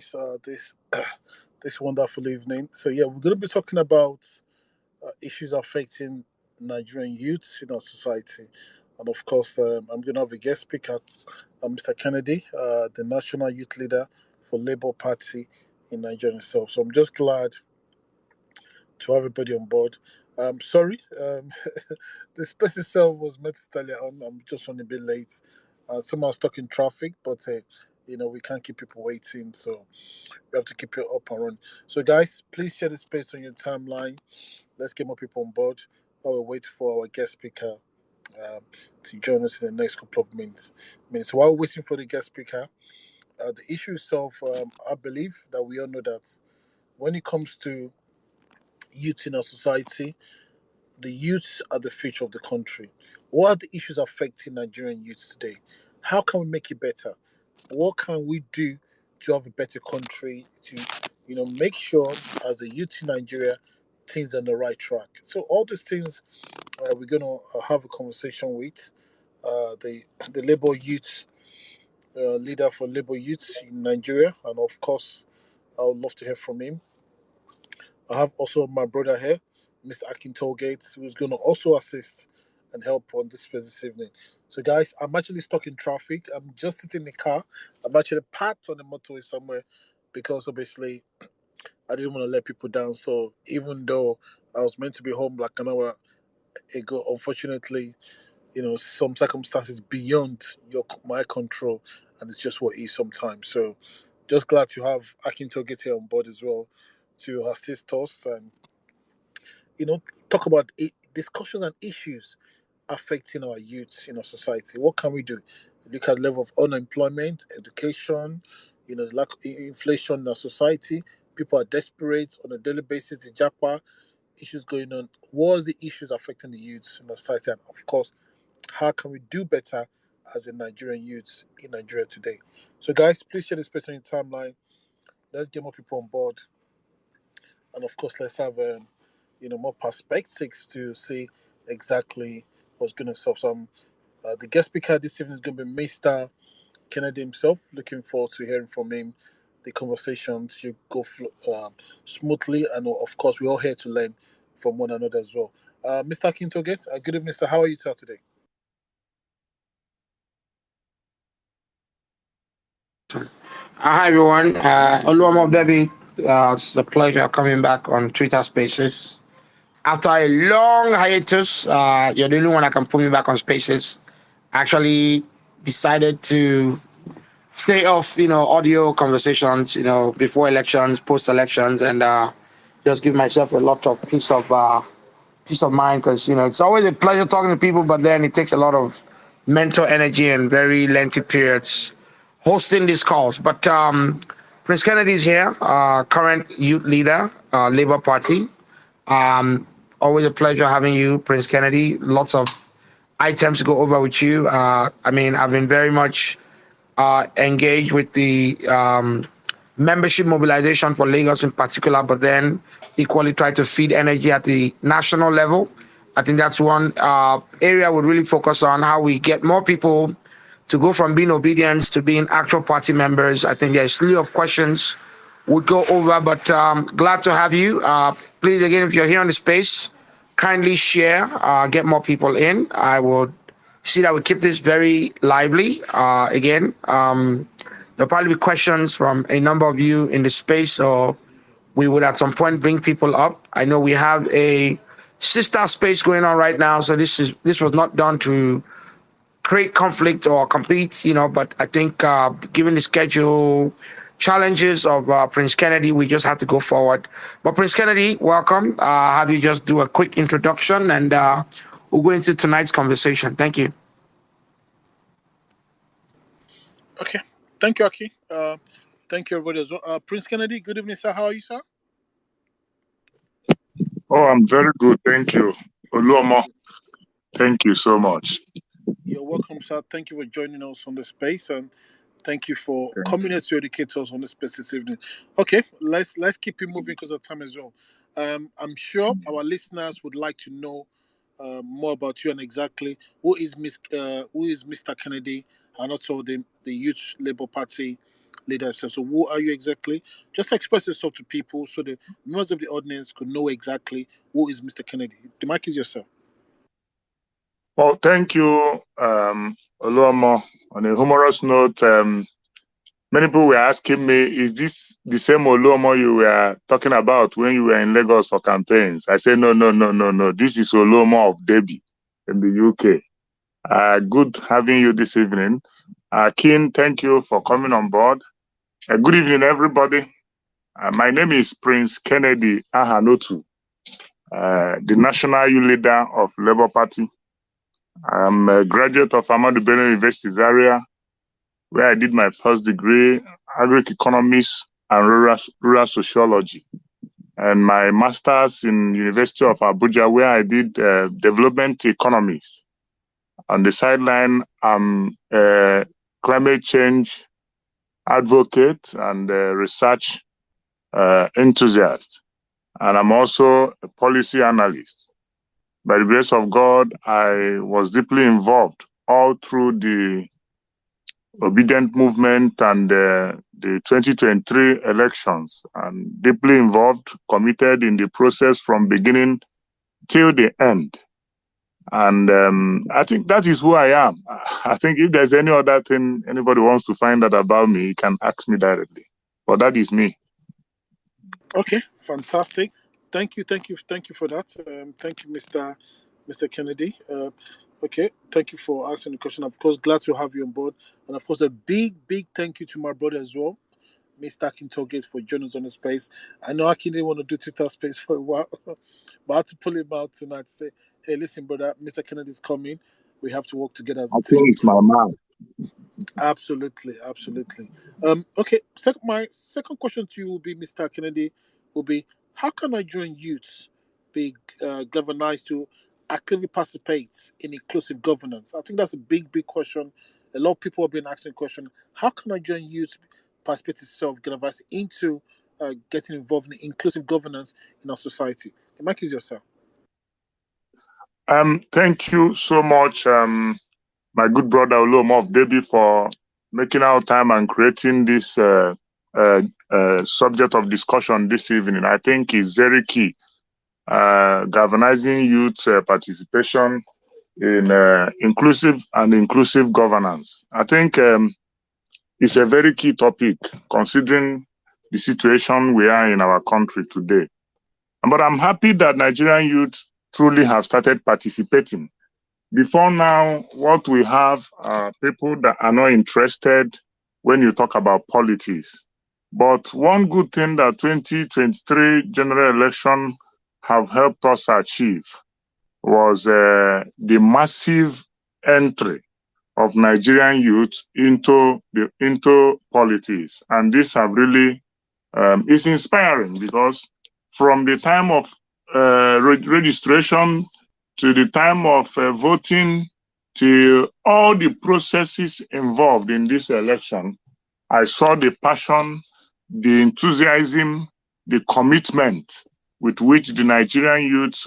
This this wonderful evening. So yeah, we're going to be talking about issues affecting Nigerian youths in our society, and of course, I'm going to have a guest speaker, Mr. Kennedy, the national youth leader for Labour Party in Nigeria itself. So I'm just glad to have everybody on board. Sorry, the space itself was meant to start earlier on. I'm just running a bit late. Somehow stuck in traffic, but we can't keep people waiting, so we have to keep it up and running. So, guys, please share the space on your timeline. Let's get more people on board while we wait for our guest speaker um, to join us in the next couple of minutes. While we're waiting for the guest speaker, the issue itself, I believe that we all know that when it comes to youth in our society, the youths are the future of the country. What are the issues affecting Nigerian youths today? How can we make it better? What can we do to have a better country to, make sure as a youth in Nigeria, things are on the right track? So all these things we're gonna have a conversation with the Labour Youth leader for Labour Youths in Nigeria, and of course, I would love to hear from him. I have also my brother here, Mr. Akin Tollgate, who's going to also assist and help on this space this evening. So, guys, I'm actually stuck in traffic. I'm just sitting in the car. I'm actually parked on the motorway somewhere because obviously I didn't want to let people down. So, even though I was meant to be home like an hour ago, unfortunately, some circumstances beyond my control, and it's just what it is sometimes. So, just glad to have Akin Tollgate here on board as well to assist us and you know, talk about discussions and issues affecting our youths in our society. What can we do? Look at the level of unemployment, education, the lack of inflation in our society. People are desperate on a daily basis. The Japa issues going on. What are the issues affecting the youths in our society? And of course, how can we do better as a Nigerian youths in Nigeria today? So, guys, please share this space on your timeline. Let's get more people on board, and of course, let's have more perspectives to see exactly what's going to solve some. The guest speaker this evening is going to be Mr. Kennedy himself. Looking forward to hearing from him. The conversation should go smoothly, and of course, we're all here to learn from one another as well. Mr. Kintoget, good evening, Mr. How are you, sir, today? Hi everyone, Oluwamo Debbie. It's a pleasure coming back on Twitter Spaces. After a long hiatus, you're the only one that can put me back on Spaces. Actually decided to stay off, audio conversations, before elections, post elections, and just give myself a lot of peace of mind because it's always a pleasure talking to people, but then it takes a lot of mental energy and very lengthy periods hosting these calls. But Prince Kennedy is here, current youth leader, Labour Party. Um, Always a pleasure having you, Prince Kennedy. Lots of items to go over with you. I've been very much engaged with the membership mobilization for Lagos in particular, but then equally try to feed energy at the national level. I think that's one area we really focus on how we get more people to go from being obedience to being actual party members. I think there's a slew of questions we'd go over, but glad to have you. Please, again, if you're here on the space, kindly share, get more people in. I would see that we keep this very lively. There'll probably be questions from a number of you in the space, so we would at some point bring people up. I know we have a sister space going on right now, so this was not done to create conflict or compete, but I think given the schedule challenges of Prince Kennedy, we just had to go forward. But Prince Kennedy, welcome. Have you just do a quick introduction and we'll go into tonight's conversation. Thank you. Okay. Thank you, Aki. Thank you, everybody, as well. Prince Kennedy, good evening, sir. How are you, sir? Oh, I'm very good. Thank you. Oluomo, thank you so much. You're welcome, sir. Thank you for joining us on the space, and thank you for Thank coming here to educate us on the space this evening. Okay, let's keep it moving because of time as well. I'm sure our listeners would like to know more about you and exactly who is Mr. Kennedy, and also the Youth Labour Party leader himself. So who are you exactly? Just express yourself to people so the members of the audience could know exactly who is Mr. Kennedy. The mic is yourself. Well, thank you, Oluomo. On a humorous note, many people were asking me, is this the same Oluomo you were talking about when you were in Lagos for campaigns? I said, no, no, no, no, no. This is Oluomo of Debbie in the UK. Good having you this evening. Keen, thank you for coming on board. Good evening, everybody. My name is Prince Kennedy Ahanotu, the National Youth Leader of Labour Party. I'm a graduate of Ahmadu Bello University Zaria, where I did my first degree, agri-economics and rural sociology, and my master's in University of Abuja, where I did development economics. On the sideline, I'm a climate change advocate and a research enthusiast, and I'm also a policy analyst. By the grace of God, I was deeply involved all through the obedient movement and the 2023 elections, and deeply involved, committed in the process from beginning till the end. And I think that is who I am. I think if there's any other thing anybody wants to find out about me, you can ask me directly. But that is me. Okay, fantastic. Thank you for that. Thank you, Mr. Kennedy. Okay, thank you for asking the question. Of course, glad to have you on board, and of course, a big thank you to my brother as well, Mr. Akintoge, for joining us on the space. I know Akin didn't want to do Twitter space for a while, but I had to pull him out tonight to say, "Hey, listen, brother, Mr. Kennedy's coming. We have to work together as I a think team." it's my man. Absolutely. Okay. My second question to you will be, Mr. Kennedy, will be: how can Nigerian youths be galvanized to actively participate in inclusive governance? I think that's a big question. A lot of people have been asking the question: how can Nigerian youths participate itself, galvanized into getting involved in inclusive governance in our society? The mic is yourself. Thank you so much, my good brother Oluomo of Debbie, for making our time and creating this subject of discussion this evening. I think is very key. Galvanizing youth participation in inclusive governance. I think it's a very key topic considering the situation we are in our country today. But I'm happy that Nigerian youth truly have started participating. Before now, what we have are people that are not interested when you talk about politics. But one good thing that 2023 general election have helped us achieve was the massive entry of Nigerian youth into politics, and this have really is inspiring, because from the time of registration to the time of voting to all the processes involved in this election, I saw the passion, the enthusiasm, the commitment with which the Nigerian youth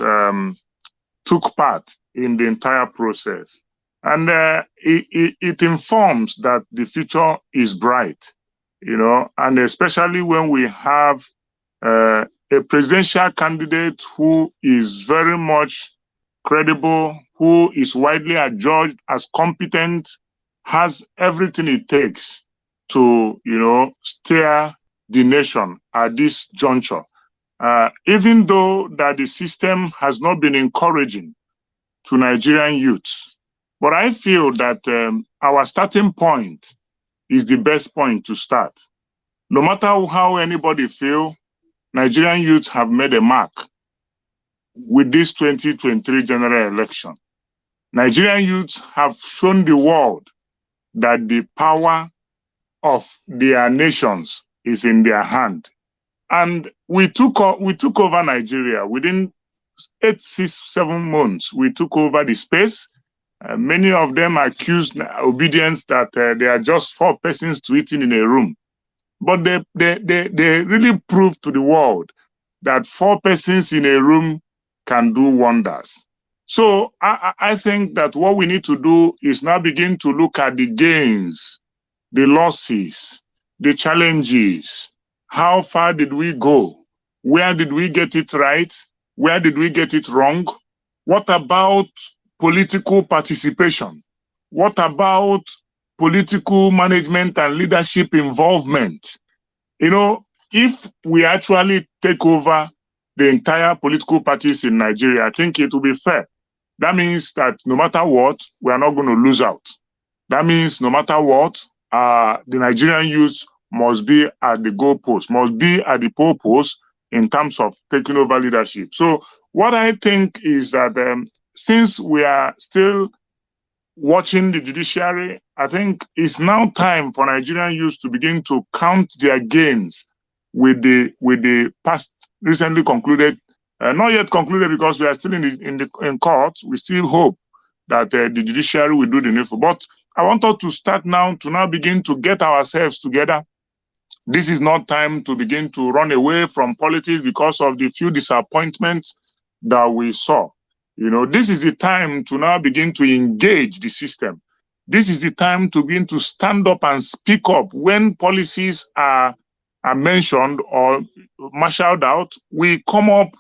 took part in the entire process. And it informs that the future is bright, and especially when we have a presidential candidate who is very much credible, who is widely adjudged as competent, has everything it takes to, steer the nation at this juncture. Even though that the system has not been encouraging to Nigerian youths, but I feel that our starting point is the best point to start. No matter how anybody feel, Nigerian youths have made a mark with this 2023 general election. Nigerian youths have shown the world that the power of their nations is in their hand. And we took over Nigeria within 8, 6, 7 months. We took over the space. Many of them accused obedience that they are just 4 persons tweeting in a room. But they really proved to the world that 4 persons in a room can do wonders. So I think that what we need to do is now begin to look at the gains, the losses, the challenges. How far did we go? Where did we get it right? Where did we get it wrong? What about political participation? What about political management and leadership involvement? You know, if we actually take over the entire political parties in Nigeria, I think it will be fair. That means that no matter what, we are not going to lose out. That means no matter what, the Nigerian youth must be at the goalpost, must be at the pole post in terms of taking over leadership. So what I think is that since we are still watching the judiciary, I think it's now time for Nigerian youth to begin to count their gains with the past recently concluded, not yet concluded because we are still in court. We still hope that the judiciary will do the needful. But I want us to start now to now begin to get ourselves together. This is not time to begin to run away from politics because of the few disappointments that we saw. You know, this is the time to now begin to engage the system. This is the time to begin to stand up and speak up when policies are mentioned or marshaled out. We come up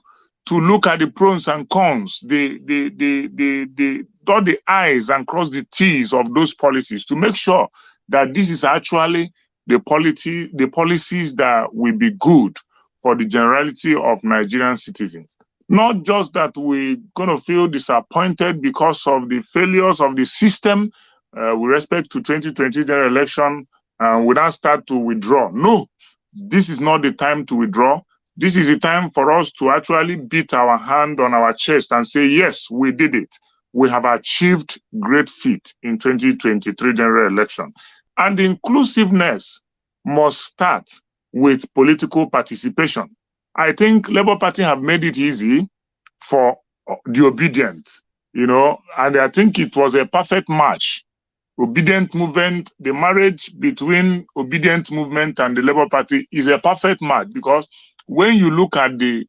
to look at the pros and cons, the dot the I's and cross the T's of those policies to make sure that this is actually the policies that will be good for the generality of Nigerian citizens. Not just that we're going to feel disappointed because of the failures of the system with respect to 2020 general election, we now start to withdraw. No, this is not the time to withdraw. This is the time for us to actually beat our hand on our chest and say, yes, we did it. We have achieved great feat in 2023 general election. And inclusiveness must start with political participation. I think Labour Party have made it easy for the obedient, you know, and I think it was a perfect match. Obedient movement, the marriage between obedient movement and the Labour Party is a perfect match because when you look at the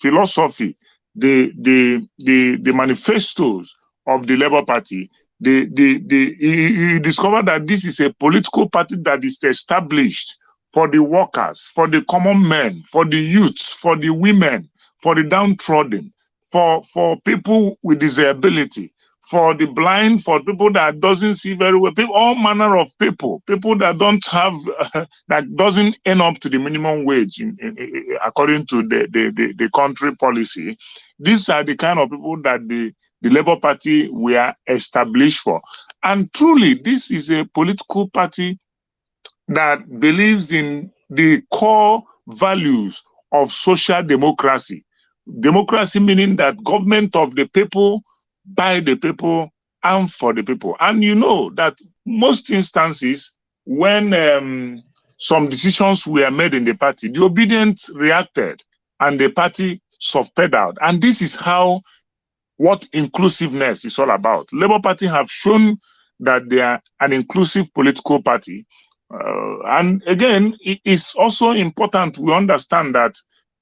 philosophy, the manifestos of the Labour Party, you discover that this is a political party that is established for the workers, for the common men, for the youths, for the women, for the downtrodden, for people with disability, for the blind, for people that doesn't see very well, people, all manner of people that don't have, that doesn't end up to the minimum wage according to the country policy. These are the kind of people that the Labour Party were established for. And truly, this is a political party that believes in the core values of social democracy. Democracy meaning that government of the people, by the people, and for the people. And you know that most instances, when some decisions were made in the party, the obedient reacted and the party soft-pedaled. And this is how what inclusiveness is all about. Labour Party have shown that they are an inclusive political party. And again, it is also important we understand that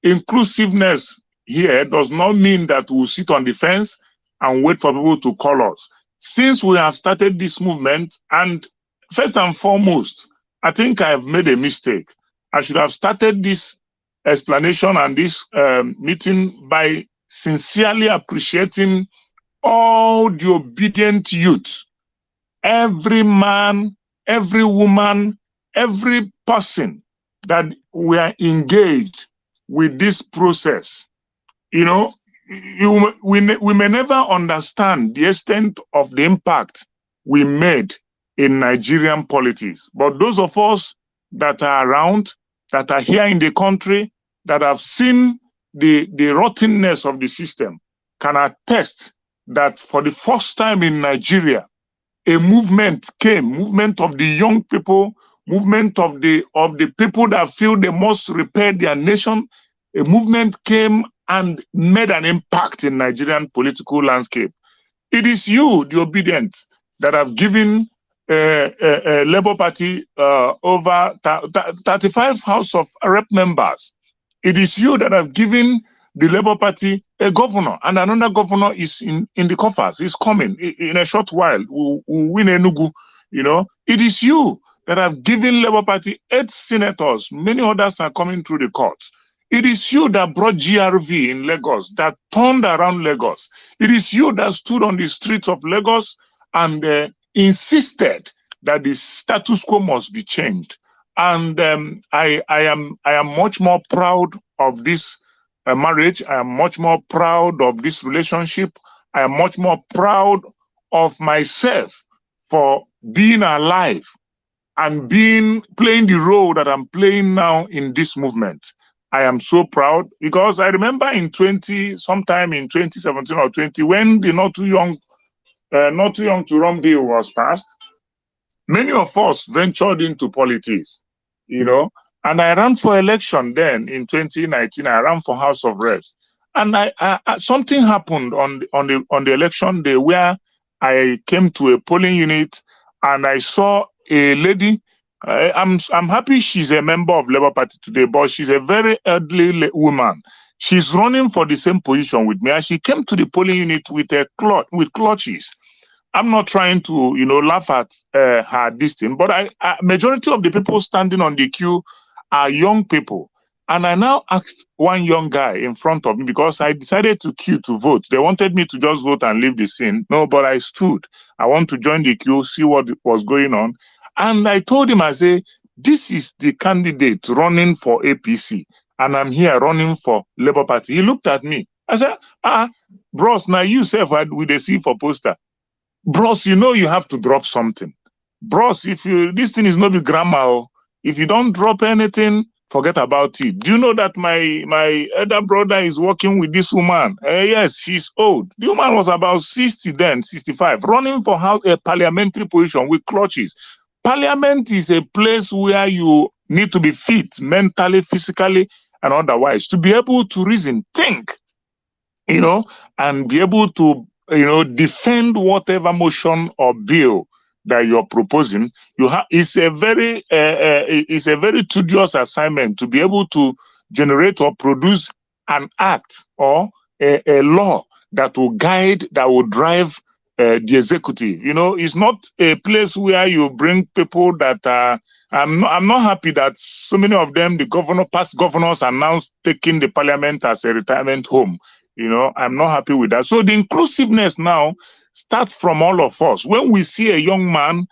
inclusiveness here does not mean that we'll sit on the fence and wait for people to call us. Since we have started this movement, and first and foremost, I think I have made a mistake. I should have started this explanation and this meeting by sincerely appreciating all the obedient youth, every man, every woman, every person that were engaged with this process. You know, we may never understand the extent of the impact we made in Nigerian politics. But those of us that are around, that are here in the country, that have seen the rottenness of the system, can attest that for the first time in Nigeria, a movement came, movement of the young people, movement of the people that feel they must repair their nation. A movement came and made an impact in Nigerian political landscape. It is you, the obedient, that have given Labour Party over 35 House of Rep members. It is you that have given the Labour Party a governor, and another governor is in the coffers. He's coming in a short while. We'll win Enugu. You know, it is you that have given Labour Party 8 senators. Many others are coming through the courts. It is you that brought GRV in Lagos, that turned around Lagos. It is you that stood on the streets of Lagos and insisted that the status quo must be changed. And I am much more proud of this marriage. I am much more proud of this relationship. I am much more proud of myself for being alive and playing the role that I'm playing now in this movement. I am so proud because I remember sometime in 2017 or 20, when the Not Too Young to Run bill was passed, many of us ventured into politics, and I ran for election then in 2019. I ran for House of Reps, and something happened on the election day where I came to a polling unit and I saw a lady. I'm happy she's a member of Labour Party today, but she's a very elderly woman. She's running for the same position with me, and she came to the polling unit with clutches. I'm not trying to, laugh at her this thing, but majority of the people standing on the queue are young people. And I now asked one young guy in front of me, because I decided to queue to vote. They wanted me to just vote and leave the scene. No, but I stood. I want to join the queue, see what was going on. And I told him, I say, this is the candidate running for APC, and I'm here running for Labour Party. He looked at me. I said, bros, now you say with a C for poster. Bros, you have to drop something. Bros, this thing is not the grammar. If you don't drop anything, forget about it. Do you know that my elder brother is working with this woman? Yes, she's old. The woman was about 60 then, 65, running for a parliamentary position with clutches. Parliament is a place where you need to be fit mentally, physically, and otherwise to be able to reason, think, and be able to defend whatever motion or bill that you're proposing. It's a very tedious assignment to be able to generate or produce an act or a law that will drive the executive. It's not a place where you bring people that are. I'm not happy that so many of them, past governors, are now taking the parliament as a retirement home. I'm not happy with that. So the inclusiveness now starts from all of us. When we see a young man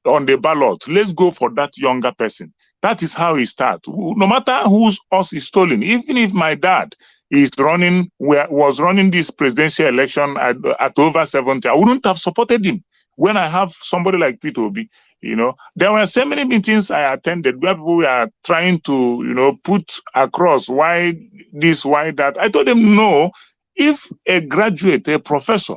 on the ballot, let's go for that younger person. That is how it starts. No matter whose us is stolen, even if my dad was running this presidential election at over 70, I wouldn't have supported him. When I have somebody like Peter Obi, there were so many meetings I attended where people were trying to, put across why this, why that. I told them, no, if a graduate, a professor,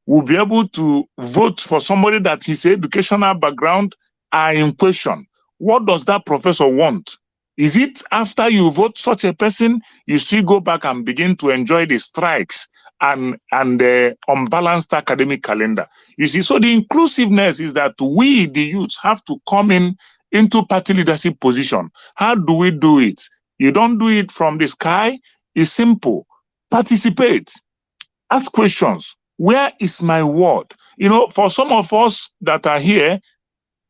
will be able to vote for somebody that his educational background are in question, what does that professor want? Is it after you vote such a person, you still go back and begin to enjoy the strikes and the unbalanced academic calendar? You see, so the inclusiveness is that we, the youths, have to come into party leadership position. How do we do it? You don't do it from the sky. It's simple. Participate. Ask questions. Where is my ward? For some of us that are here,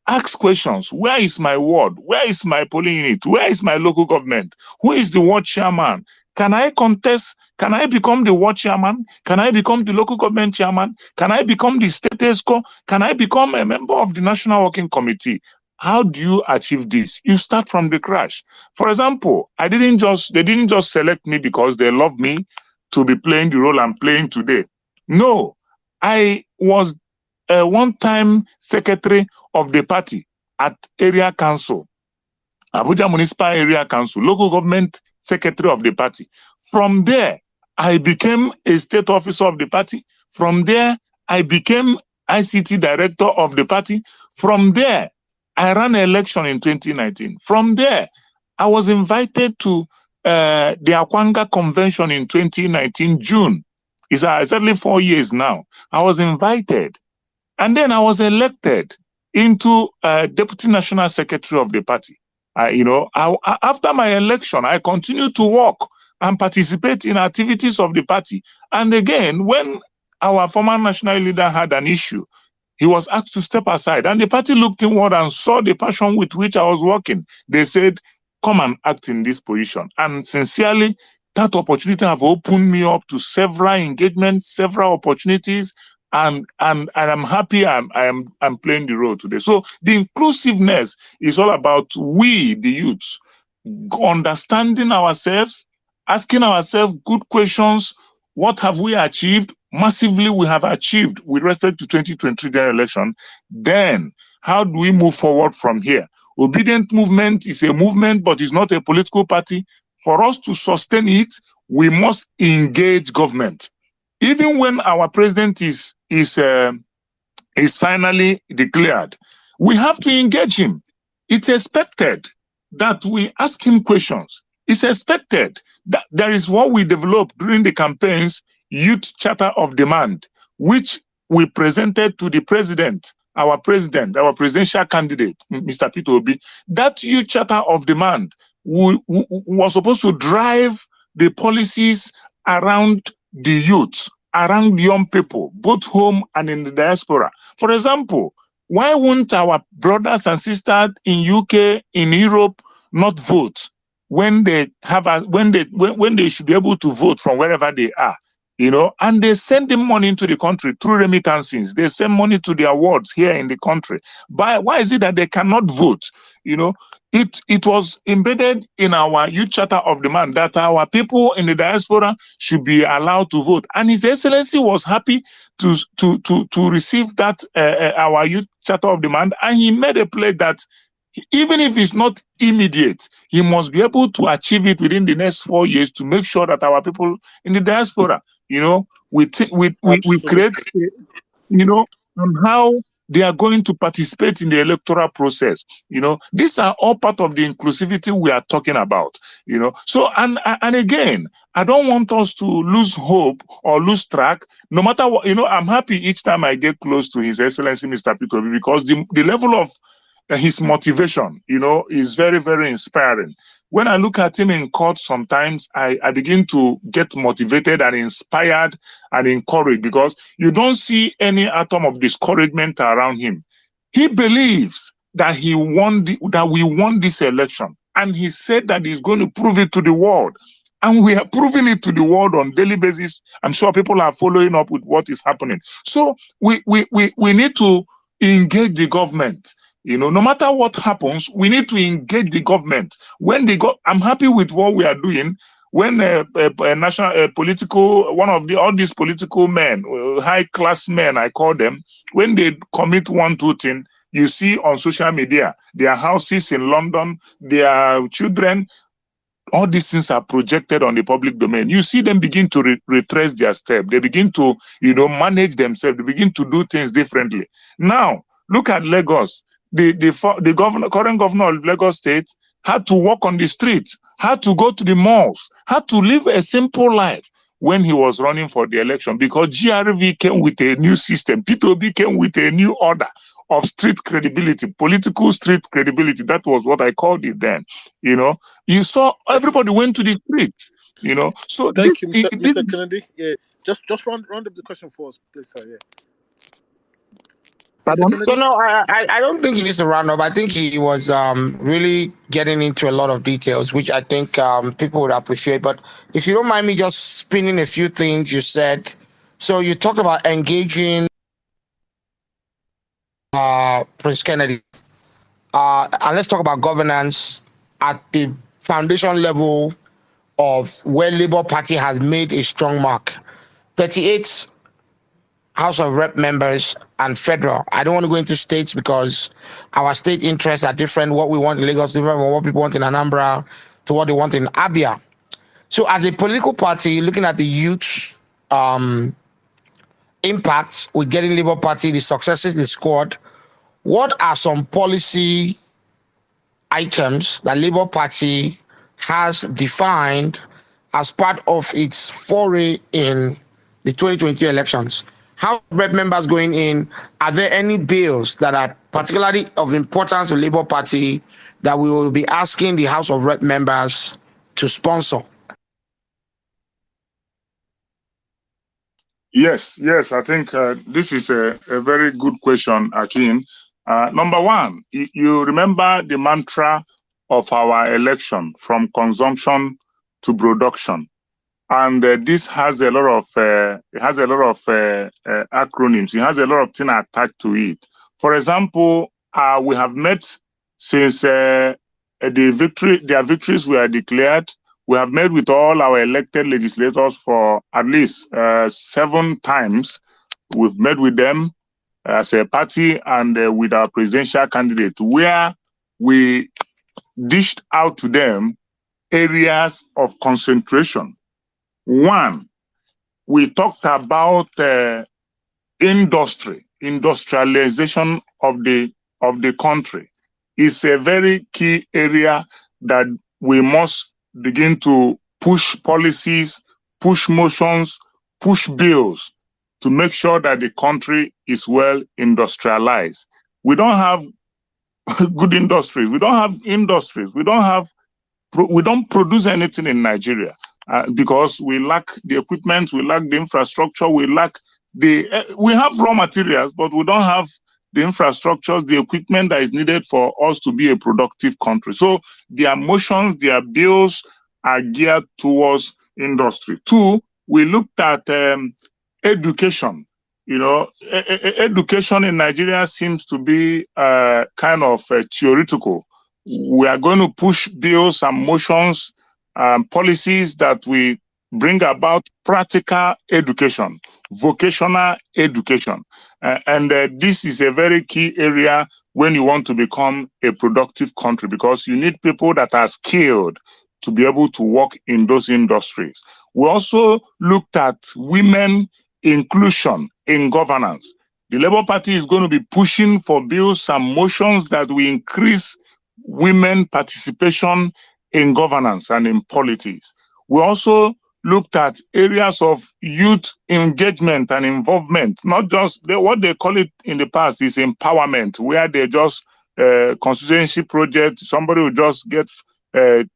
ask questions. Where is my ward? Where is my polling unit? Where is my local government? Who is the ward chairman? Can I contest? Can I become the ward chairman? Can I become the local government chairman? Can I become the state ESCO? Can I become a member of the National Working Committee? How do you achieve this? You start from the crash. For example, they didn't just select me because they love me to be playing the role I'm playing today. No, I was a one-time secretary of the party at area council, Abuja Municipal Area Council, local government secretary of the party. From there, I became a state officer of the party. From there, I became ICT director of the party. From there, I ran an election in 2019. From there, I was invited to the Akwanga Convention in 2019, June. It's exactly 4 years now. I was invited. And then I was elected into Deputy National Secretary of the party. After my election, I continued to work and participate in activities of the party. And again, when our former national leader had an issue, he was asked to step aside. And the party looked inward and saw the passion with which I was working. They said, come and act in this position. And sincerely, that opportunity have opened me up to several engagements, several opportunities, and I'm happy I'm playing the role today. So the inclusiveness is all about we, the youths, understanding ourselves, asking ourselves good questions. What have we achieved? Massively, we have achieved with respect to 2023 general election. Then, how do we move forward from here? Obedient movement is a movement, but it's not a political party. For us to sustain it, we must engage government. Even when our president is finally declared, we have to engage him. It's expected that we ask him questions. It's expected that there is what we developed during the campaigns, Youth Charter of Demand, which we presented to the president, our presidential candidate, Mr. Peter Obi. That Youth Charter of Demand was supposed to drive the policies around the youth, around young people, both home and in the diaspora. For example, why won't our brothers and sisters in UK, in Europe, not vote when they have when they should be able to vote from wherever they are? And they send them money into the country through remittances. They send money to their wards here in the country. Why is it that they cannot vote? It was embedded in our Youth Charter of Demand that our people in the diaspora should be allowed to vote. And His Excellency was happy to receive that our Youth Charter of Demand, and he made a pledge that even if it's not immediate, he must be able to achieve it within the next 4 years to make sure that our people in the diaspora, we create, on how they are going to participate in the electoral process. These are all part of the inclusivity we are talking about. So and again, I don't want us to lose hope or lose track. No matter what, I'm happy each time I get close to His Excellency Mr. Peter Obi, because the level of his motivation, is very, very inspiring. When I look at him in court, sometimes I begin to get motivated and inspired and encouraged, because you don't see any atom of discouragement around him. He believes that we won this election, and he said that he's going to prove it to the world. And we are proving it to the world on a daily basis. I'm sure people are following up with what is happening. So we need to engage the government. No matter what happens, we need to engage the government. I'm happy with what we are doing. When all these political men, high class men, I call them, when they commit 1, 2 things, you see on social media, their houses in London, their children, all these things are projected on the public domain. You see them begin to retrace their step. They begin to, manage themselves. They begin to do things differently. Now, look at Lagos. The current governor of Lagos State had to walk on the street, had to go to the malls, had to live a simple life when he was running for the election, because GRV came with a new system. Peter Obi came with a new order of street credibility, political street credibility. That was what I called it then. You saw everybody went to the street. So thank you, Mr. Kennedy. Yeah, just round up the question for us, please, sir. Yeah. So no, I don't think he needs to round up. I think he was really getting into a lot of details, which I think people would appreciate. But if you don't mind me just spinning a few things you said. So you talked about engaging Prince Kennedy. And let's talk about governance at the foundation level of where Labour Party has made a strong mark. 38 House of Rep members and federal. I don't want to go into states because our state interests are different. What we want in Lagos, different from what people want in Anambra to what they want in Abia. So as a political party, looking at the youth impact with getting Labour Party, the successes they scored, what are some policy items that Labour Party has defined as part of its foray in the 2022 elections? How Rep members going in, are there any bills that are particularly of importance to Labour Party that we will be asking the House of Rep members to sponsor? Yes, yes, I think this is a very good question, Akin. Number one, you remember the mantra of our election, from consumption to production, and this has a lot of acronyms. It has a lot of things attached to it. For example, we have met since their victories were declared. We have met with all our elected legislators for at least 7 times. We've met with them as a party and with our presidential candidate, where we dished out to them areas of concentration. One, we talked about industrialization of the country. Is a very key area that we must begin to push policies, push motions, push bills to make sure that the country is well industrialized. We don't have good industries. We don't have industries. We don't produce anything in Nigeria because we lack the equipment, we lack the infrastructure, we lack we have raw materials, but we don't have the infrastructure, the equipment that is needed for us to be a productive country. So their motions, their bills are geared towards industry. Two, we looked at education. You know, education in Nigeria seems to be kind of theoretical. We are going to push bills and motions, policies that we bring about practical education, vocational education. And this is a very key area when you want to become a productive country, because you need people that are skilled to be able to work in those industries. We also looked at women inclusion in governance. The Labour Party is going to be pushing for bills and motions that will increase women participation in governance and in politics. We also looked at areas of youth engagement and involvement, not just what they call it in the past is empowerment, where they just constituency project, somebody will just get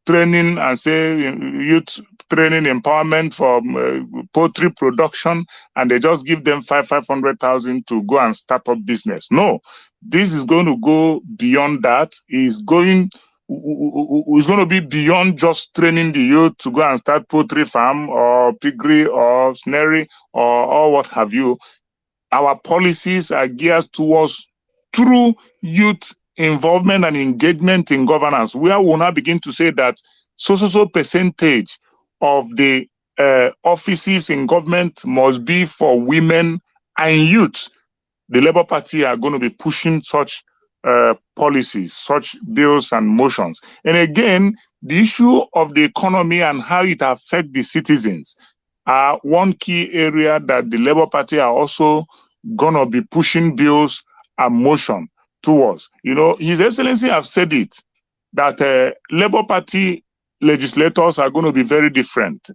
training and say youth training empowerment for poultry production, and they just give them 500,000 to go and start up business. No, this is going to go beyond that. It's going to be beyond just training the youth to go and start poultry farm or piggery or snary or what have you. Our policies are geared towards true youth involvement and engagement in governance, where we'll now begin to say that so percentage of the offices in government must be for women and youth. The Labour Party are going to be pushing such policies, such bills and motions. And again, the issue of the economy and how it affects the citizens are one key area that the Labour Party are also going to be pushing bills and motion towards. You know, His Excellency have said it, that Labour Party legislators are going to be very different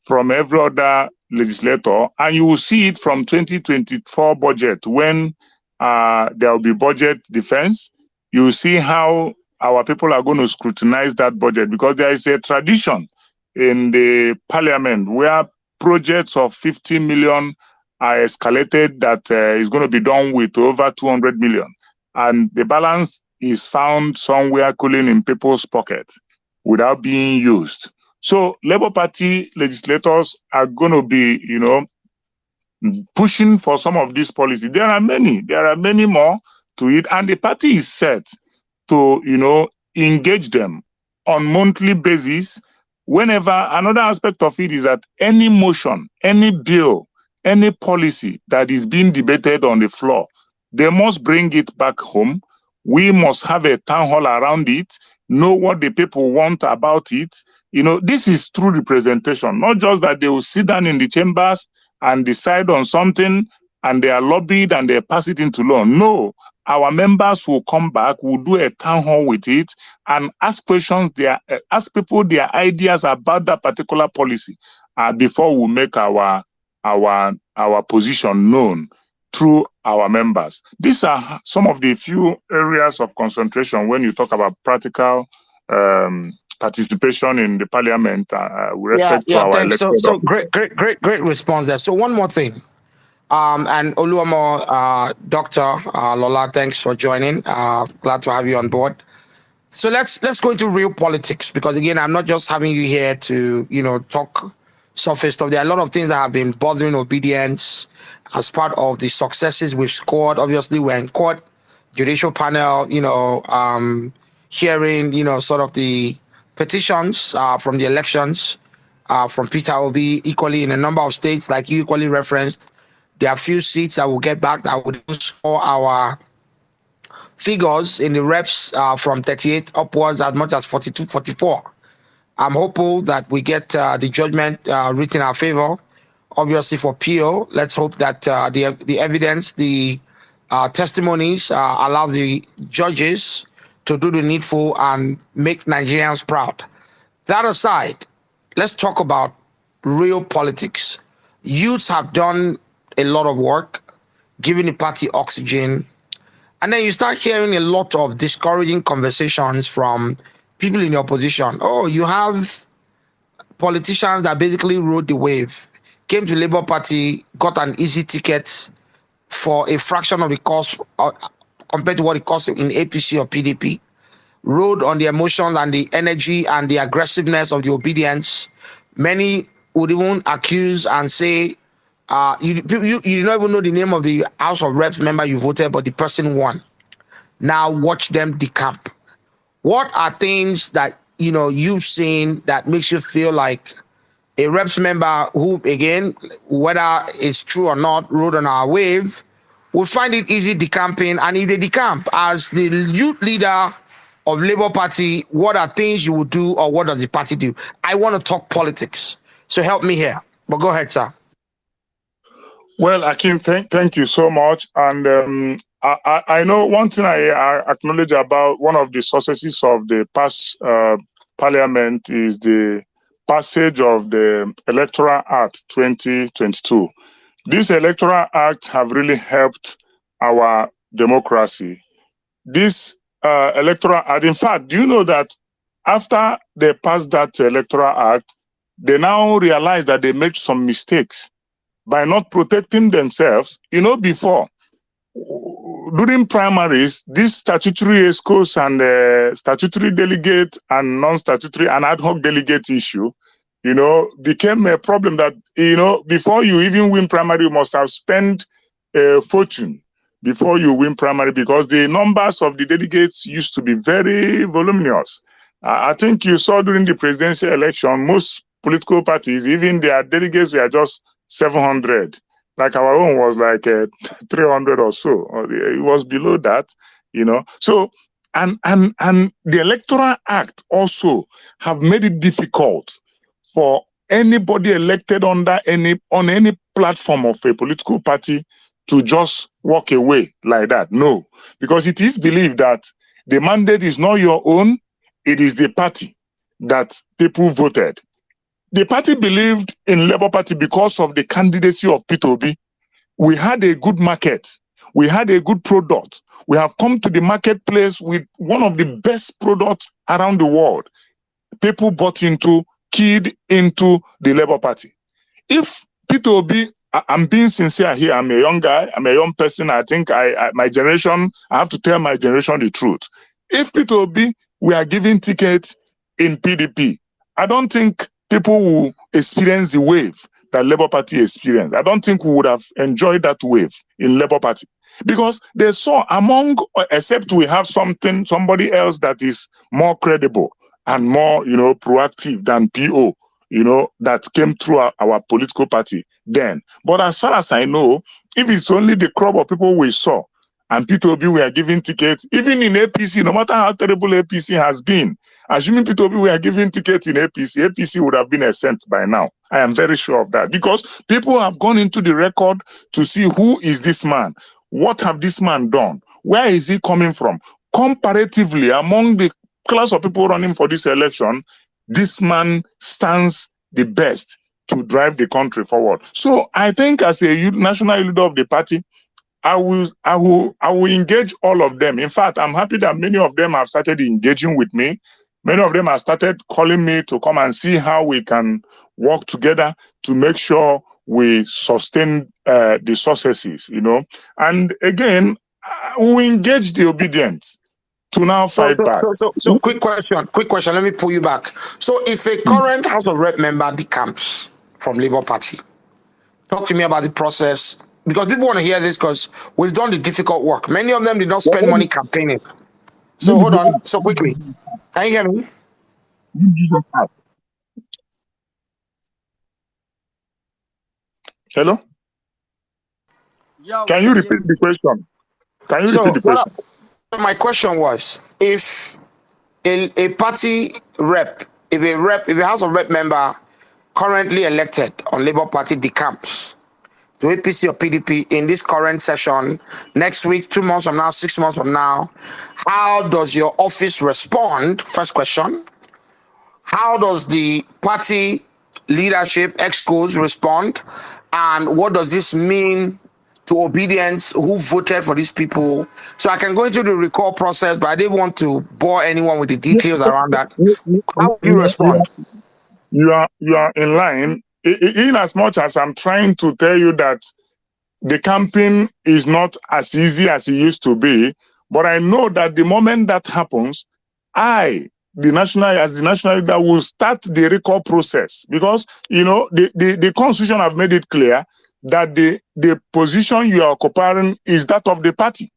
from every other legislator, and you will see it from 2024 budget when there will be budget defense. You will see how our people are going to scrutinize that budget, because there is a tradition in the parliament where projects of 50 million are escalated that is going to be done with over 200 million. And the balance is found somewhere cooling in people's pocket without being used. So Labour Party legislators are going to be, pushing for some of these policies. There are many more to it. And the party is set to, engage them on monthly basis. Whenever, another aspect of it is that any motion, any bill, any policy that is being debated on the floor, they must bring it back home. We must have a town hall around it, know what the people want about it. This is true representation, not just that they will sit down in the chambers and decide on something and they are lobbied and they pass it into law. No, our members will come back, will do a town hall with it and ask questions, ask people their ideas about that particular policy before we make our position known through our members. These are some of the few areas of concentration when you talk about practical participation in the parliament with respect to our thanks. elected So officers. great response there. So one more thing. And Oluomo, Dr. Lola, thanks for joining. Glad to have you on board. So let's go into real politics, because again, I'm not just having you here to talk surface stuff. There are a lot of things that have been bothering obedience as part of the successes we've scored. Obviously, we're in court, judicial panel, hearing sort of the petitions from the elections from Peter Obi. Equally in a number of states, like you equally referenced, there are few seats that will get back that would score our figures in the reps from 38 upwards as much as 42, 44. I'm hopeful that we get the judgment written in our favor. Obviously for PO, let's hope that the evidence, the testimonies allow the judges to do the needful and make Nigerians proud. That aside, let's talk about real politics. Youths have done a lot of work, giving the party oxygen, and then you start hearing a lot of discouraging conversations from people in the opposition. Oh, you have politicians that basically rode the wave, came to Labour Party, got an easy ticket for a fraction of the cost compared to what it costs in APC or PDP, rode on the emotions and the energy and the aggressiveness of the obedience. Many would even accuse and say, you don't even know the name of the House of Reps member you voted, but the person won. Now watch them decamp. What are things that you've seen that makes you feel like a Reps member who, again, whether it's true or not, rode on our wave, will find it easy decamping? And if they decamp, as the youth leader of Labour Party, what are things you would do, or what does the party do? I want to talk politics, so help me here. But go ahead, sir. Well, Akin, thank you so much. And I know one thing I acknowledge about one of the successes of the past parliament is the passage of the Electoral Act 2022. This Electoral Act have really helped our democracy. This Electoral Act, in fact, do you know that after they passed that Electoral Act, they now realize that they made some mistakes by not protecting themselves. Before, during primaries, these statutory ESCOs and statutory delegate and non-statutory and ad hoc delegate issue, became a problem that, before you even win primary, you must have spent a fortune before you win primary, because the numbers of the delegates used to be very voluminous. I think you saw during the presidential election, most political parties, even their delegates were just 700. Like our own was like 300 or so. It was below that, So, and the Electoral Act also have made it difficult for anybody elected on any platform of a political party to just walk away like that. No, because it is believed that the mandate is not your own, it is the party that people voted. The party believed in Labour Party because of the candidacy of Peter Obi. We had a good market. We had a good product. We have come to the marketplace with one of the best products around the world. People bought into, keyed into the Labour Party. If Peter Obi, I'm being sincere here, I'm a young guy, I'm a young person. I think my generation, I have to tell my generation the truth. If Peter Obi were given tickets in PDP, I don't think people will experience the wave that Labour Party experienced. I don't think we would have enjoyed that wave in Labour Party, because they saw except we have somebody else that is more credible and more, proactive than PO, that came through our political party then. But as far as I know, if it's only the crop of people we saw, and Peter Obi were giving tickets, even in APC, no matter how terrible APC has been, assuming Peter Obi were giving tickets in APC would have been a cent by now. I am very sure of that, because people have gone into the record to see who is this man, what have this man done, where is he coming from. Comparatively, among the class of people running for this election, this man stands the best to drive the country forward. So I think as a national leader of the party, I will engage all of them. In fact, I'm happy that many of them have started engaging with me. Many of them have started calling me to come and see how we can work together to make sure we sustain the successes, And again, we engage the obedient to now fight back. So quick question. Let me pull you back. So if a current House of Rep member decamps from Labour Party, talk to me about the process, because people want to hear this because we've done the difficult work. Many of them did not spend money campaigning. So hold on, so quickly. Can you hear me? Hello? Can you repeat the question? My question was, if a party rep, if a House of Rep member currently elected on Labour Party decamps to APC or PDP in this current session, next week, 2 months from now, 6 months from now, how does your office respond? First question. How does the party leadership, excos, respond? And what does this mean to obedience who voted for these people? So I can go into the recall process, but I didn't want to bore anyone with the details around that. How do you respond? You are in line. In as much as I'm trying to tell you that the campaign is not as easy as it used to be, but I know that the moment that happens, the national leader, will start the recall process, because the constitution have made it clear that the position you are occupying is that of the party.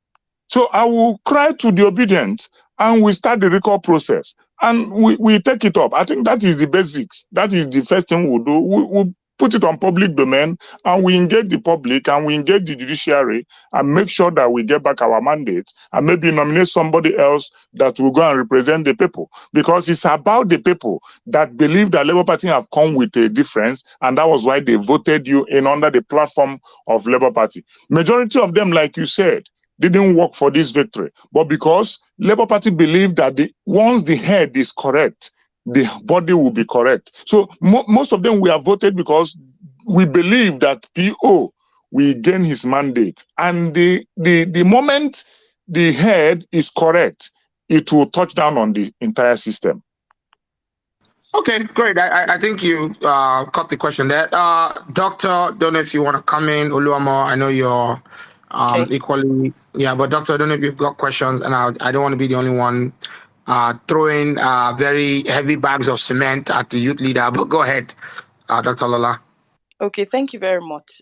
So I will cry to the obedient and we start the recall process and we take it up. I think that is the basics. That is the first thing we'll do. We'll put it on public domain and we engage the public and we engage the judiciary and make sure that we get back our mandate and maybe nominate somebody else that will go and represent the people, because it's about the people that believe that Labour Party have come with a difference, and that was why they voted you in under the platform of Labour Party. Majority of them, like you said, didn't work for this victory, but because Labour Party believed that once the head is correct, the body will be correct. So most of them we have voted because we believe that PO will gain his mandate, and the moment the head is correct, it will touch down on the entire system. Okay, great. I think you cut the question there. Doctor, don't know if you want to come in. Oluomo, I know you're equally, but Doctor, I don't know if you've got questions, and I don't want to be the only one throwing very heavy bags of cement at the youth leader, but go ahead, Dr. Lola. Okay, thank you very much.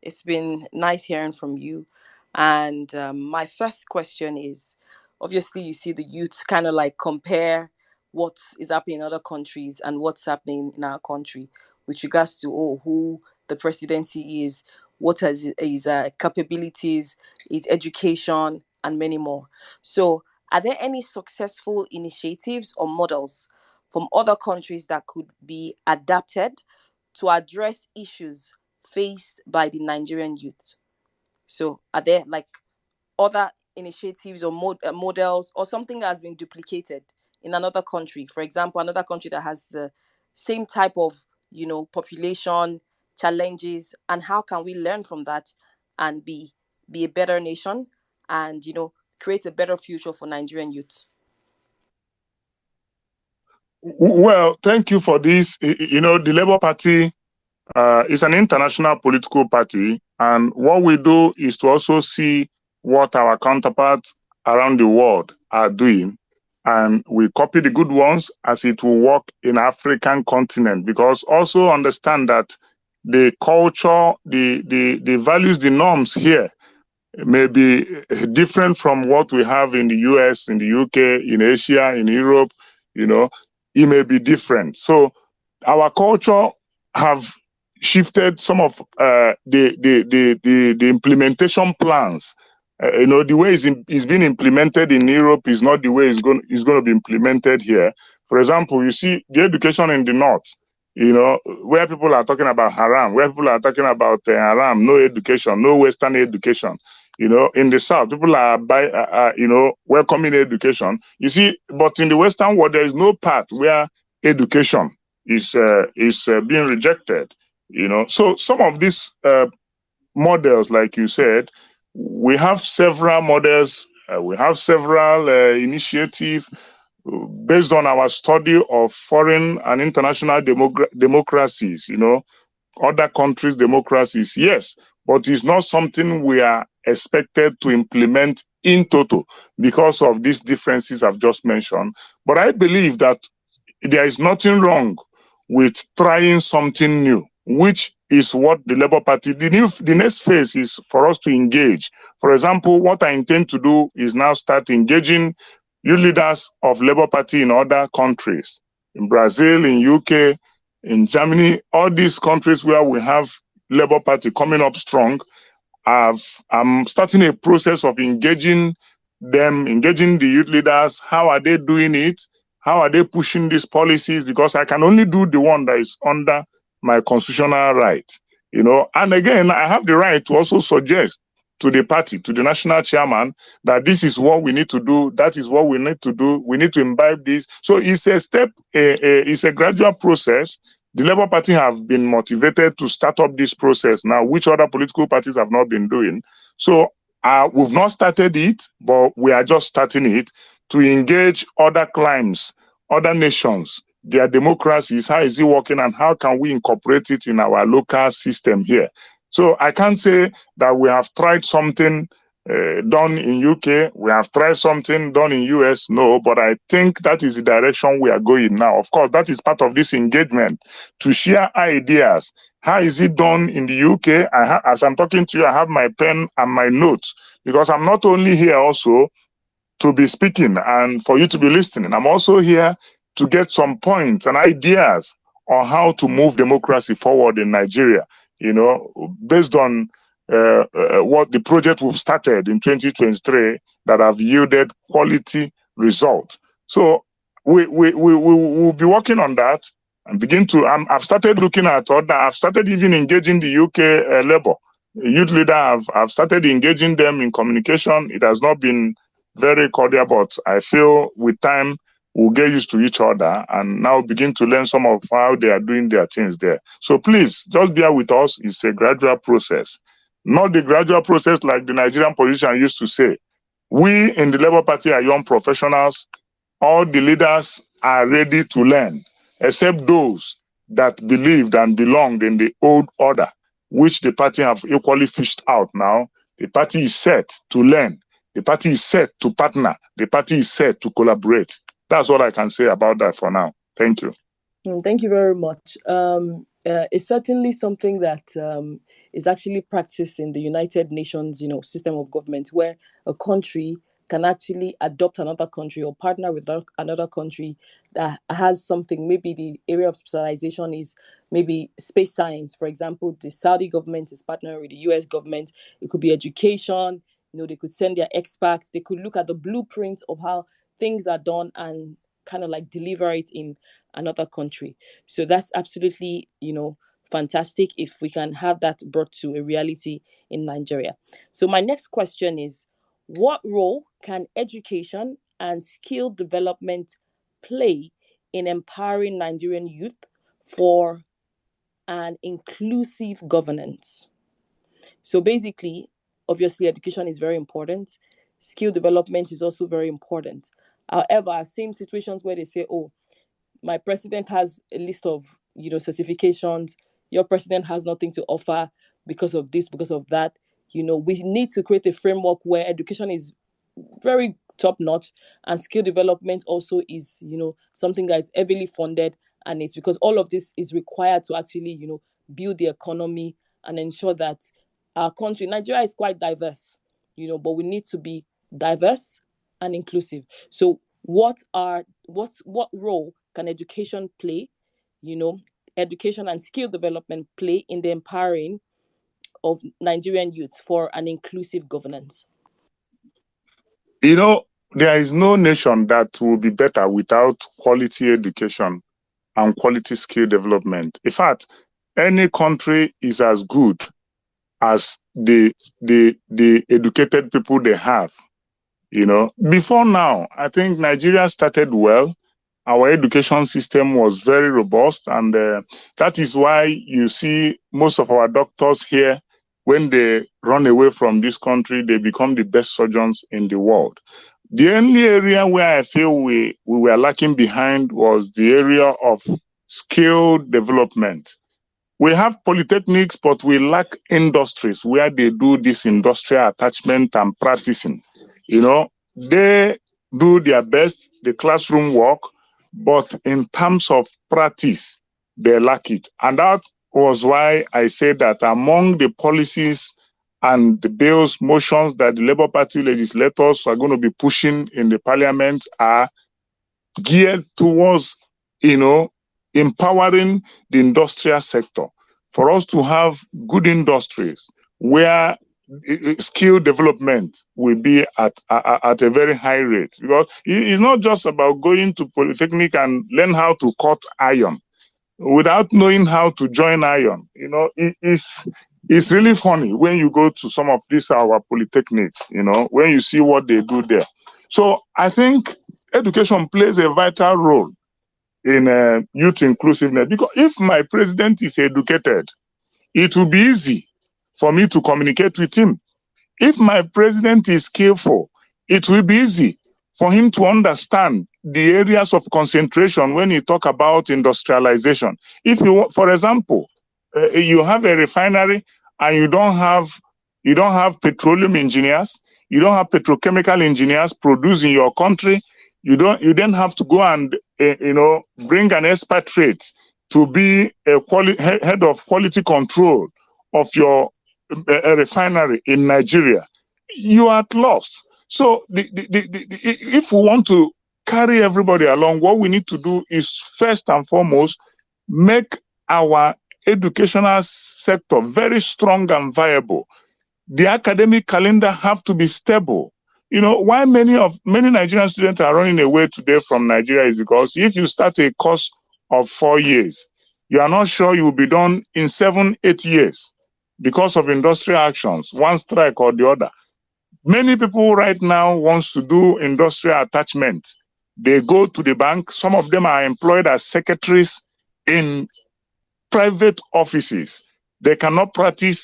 It's been nice hearing from you. And my first question is, obviously you see the youth kind of like compare what is happening in other countries and what's happening in our country with regards to who the presidency is, what is his capabilities, his education, and many more. So are there any successful initiatives or models from other countries that could be adapted to address issues faced by the Nigerian youth? So are there like other initiatives or models or something that has been duplicated in another country? For example, another country that has the same type of, population challenges, and how can we learn from that and be a better nation and, create a better future for Nigerian youth? Well, thank you for this. The Labour Party is an international political party, and what we do is to also see what our counterparts around the world are doing, and we copy the good ones as it will work in African continent, because also understand that the culture, the values, the norms here may be different from what we have in the US, in the UK, in Asia, in Europe. It may be different. So our culture have shifted some of the implementation plans. The way it's been implemented in Europe is not the way it's going to be implemented here. For example, you see the education in the north, where people are talking about haram, where people are talking about haram, no education, no Western education. In the south, people are welcoming education. You see, but in the Western world, there is no part where education is being rejected. So some of these models, like you said, we have several models, we have several initiatives based on our study of foreign and international democracies. other countries' democracies, yes, but it's not something we are expected to implement in total because of these differences I've just mentioned. But I believe that there is nothing wrong with trying something new, which is what the Labour Party, the next phase is for us to engage. For example, what I intend to do is now start engaging youth leaders of Labour Party in other countries, in Brazil, in UK, in Germany, all these countries where we have Labour Party coming up strong. I'm starting a process of engaging them, engaging the youth leaders. How are they doing it? How are they pushing these policies? Because I can only do the one that is under my constitutional right, you know. And again, I have the right to also suggest to the party, to the national chairman, that this is what we need to do. That is what we need to do. We need to imbibe this. So it's a step, it's a gradual process. The Labour Party have been motivated to start up this process now, which other political parties have not been doing. So we've not started it, but we are just starting it to engage other climes, other nations, their democracies. How is it working and how can we incorporate it in our local system here? So I can't say that we have tried something done in UK, we have tried something done in US, no, but I think that is the direction we are going now. Of course, that is part of this engagement, to share ideas. How is it done in the UK? As I'm talking to you, I have my pen and my notes, because I'm not only here also to be speaking and for you to be listening. I'm also here to get some points and ideas on how to move democracy forward in Nigeria, you know, based on what the project we've started in 2023 that have yielded quality results. So we'll be working on that and begin to, I've started looking at other, I've started even engaging the UK Labour youth leader. I've started engaging them in communication. It has not been very cordial, but I feel with time we'll get used to each other and now begin to learn some of how they are doing their things there. So please, just bear with us. It's a gradual process. Not the gradual process like the Nigerian politician used to say. We in the Labour Party are young professionals. All the leaders are ready to learn, except those that believed and belonged in the old order, which the party have equally fished out now. The party is set to learn. The party is set to partner. The party is set to collaborate. That's all I can say about that for now. Thank you. Thank you very much. It's certainly something that is actually practiced in the United Nations, system of government, where a country can actually adopt another country or partner with another country that has something. Maybe the area of specialization is maybe space science. For example, the Saudi government is partnering with the US government. It could be education. They could send their experts. They could look at the blueprint of how things are done and kind of like deliver it in another country. So that's absolutely, fantastic if we can have that brought to a reality in Nigeria. So my next question is, what role can education and skill development play in empowering Nigerian youth for an inclusive governance? So basically, obviously, education is very important. Skill development is also very important. However, I've seen situations where they say, oh, my president has a list of certifications. Your president has nothing to offer because of this, because of that. We need to create a framework where education is very top notch and skill development also is something that is heavily funded, and it's because all of this is required to actually build the economy and ensure that our country, Nigeria, is quite diverse, but we need to be diverse and inclusive. So what role can education play, education and skill development play in the empowering of Nigerian youths for an inclusive governance? There is no nation that will be better without quality education and quality skill development. In fact, any country is as good as the educated people they have. Before now, I think Nigeria started well. Our education system was very robust, and that is why you see most of our doctors here, when they run away from this country, they become the best surgeons in the world. The only area where I feel we were lacking behind was the area of skill development. We have polytechnics, but we lack industries where they do this industrial attachment and practicing. They do their best, the classroom work, but in terms of practice, they lack it. And that was why I said that among the policies and the bills, motions that the Labour Party legislators are going to be pushing in the parliament are geared towards, empowering the industrial sector for us to have good industries where skill development will be at a very high rate. Because it's not just about going to polytechnic and learn how to cut iron without knowing how to join iron. It's really funny when you go to some of these our polytechnics, when you see what they do there. So I think education plays a vital role in youth inclusiveness, because if my president is educated, it will be easy for me to communicate with him. If my president is skillful, it will be easy for him to understand the areas of concentration when you talk about industrialization. If you, for example, you have a refinery and you don't have petroleum engineers, you don't have petrochemical engineers producing your country, you then have to go and bring an expatriate to be a head of quality control of your a refinery in Nigeria, you are at loss. So if we want to carry everybody along, what we need to do is first and foremost make our educational sector very strong and viable. The academic calendar have to be stable. Why many Nigerian students are running away today from Nigeria is because if you start a course of 4 years, you are not sure you will be done in 7-8 years because of industrial actions, one strike or the other. Many people right now wants to do industrial attachment. They go to the bank. Some of them are employed as secretaries in private offices. They cannot practice.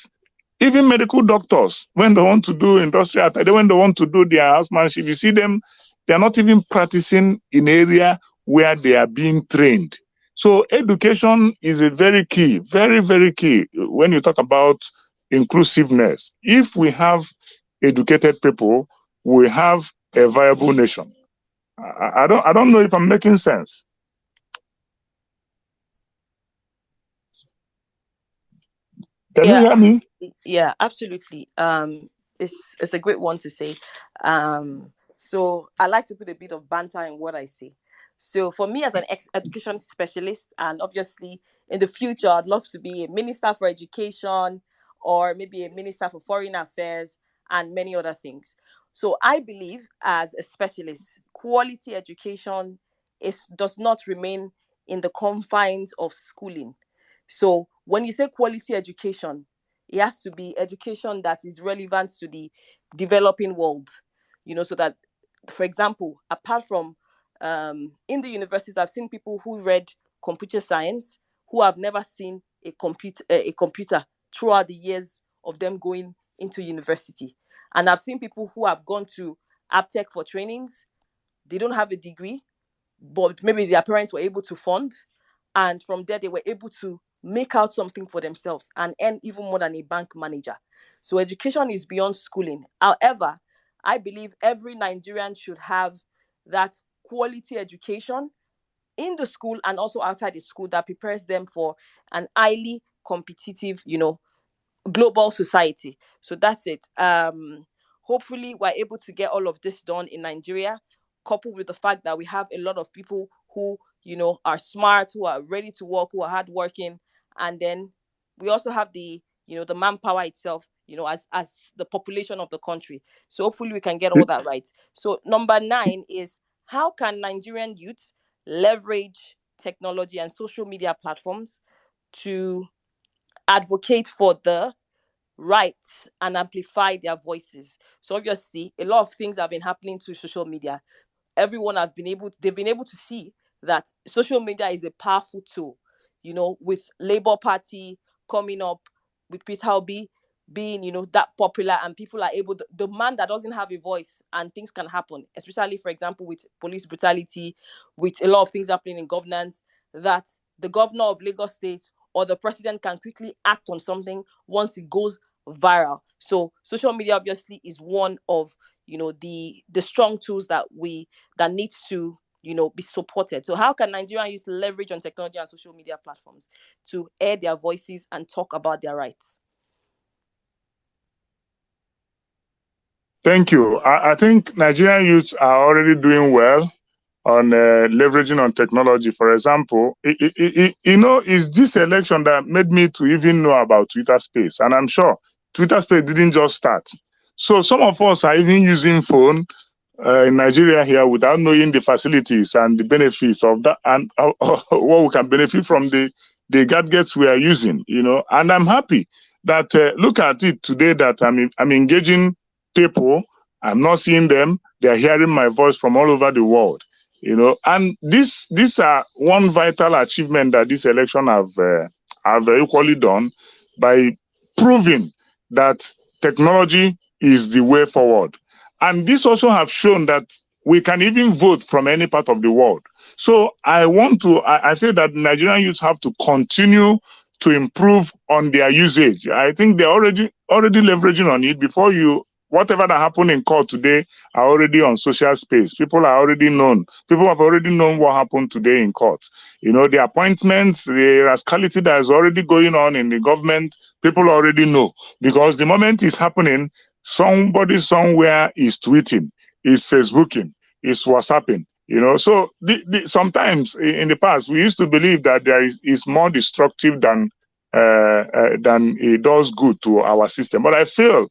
Even medical doctors, when they want to do industrial, when they want to do their housemanship, you see them, they are not even practicing in area where they are being trained. So education is a very key, very, very key when you talk about inclusiveness. If we have educated people, we have a viable nation. I don't know if I'm making sense. Can you hear me? Yeah, absolutely. It's a great one to say. So I like to put a bit of banter in what I say. So for me as an education specialist, and obviously in the future, I'd love to be a minister for education or maybe a minister for foreign affairs and many other things. So I believe as a specialist, quality education does not remain in the confines of schooling. So when you say quality education, it has to be education that is relevant to the developing world, so that, for example, apart from in the universities, I've seen people who read computer science who have never seen a computer throughout the years of them going into university. And I've seen people who have gone to AppTech for trainings. They don't have a degree, but maybe their parents were able to fund, and from there they were able to make out something for themselves and earn even more than a bank manager. So education is beyond schooling. However, I believe every Nigerian should have that quality education in the school and also outside the school that prepares them for an highly competitive, global society. So that's it. Hopefully we're able to get all of this done in Nigeria, coupled with the fact that we have a lot of people who, are smart, who are ready to work, who are hardworking. And then we also have the manpower itself, as the population of the country. So hopefully we can get all that right. So number 9 is, how can Nigerian youth leverage technology and social media platforms to advocate for the rights and amplify their voices? So obviously a lot of things have been happening to social media. They've been able to see that social media is a powerful tool, with Labour Party coming up, with Peter Obi being, that popular, and people are able the man that doesn't have a voice, and things can happen, especially, for example, with police brutality, with a lot of things happening in governance, that the governor of Lagos State or the president can quickly act on something once it goes viral. So social media obviously is one of the strong tools that needs to be supported. So how can Nigerian youth leverage on technology and social media platforms to air their voices and talk about their rights? Thank you. I think Nigerian youths are already doing well on leveraging on technology. For example, it's this election that made me to even know about Twitter Space. And I'm sure Twitter Space didn't just start. So some of us are even using phone in Nigeria here without knowing the facilities and the benefits of that, and what we can benefit from the gadgets we are using, And I'm happy that look at it today that I'm engaging people. I'm not seeing them; they are hearing my voice from all over the world, And these are one vital achievement that this election have equally done by proving that technology is the way forward. And this also have shown that we can even vote from any part of the world. So I feel that Nigerian youth have to continue to improve on their usage. I think they're already leveraging on it. Whatever that happened in court today are already on social space. People have already known what happened today in court. The appointments, the rascality that is already going on in the government, people already know. Because the moment it's happening, somebody somewhere is tweeting, is Facebooking, is WhatsApping. So sometimes in the past we used to believe that there is more destructive than it does good to our system. But I feel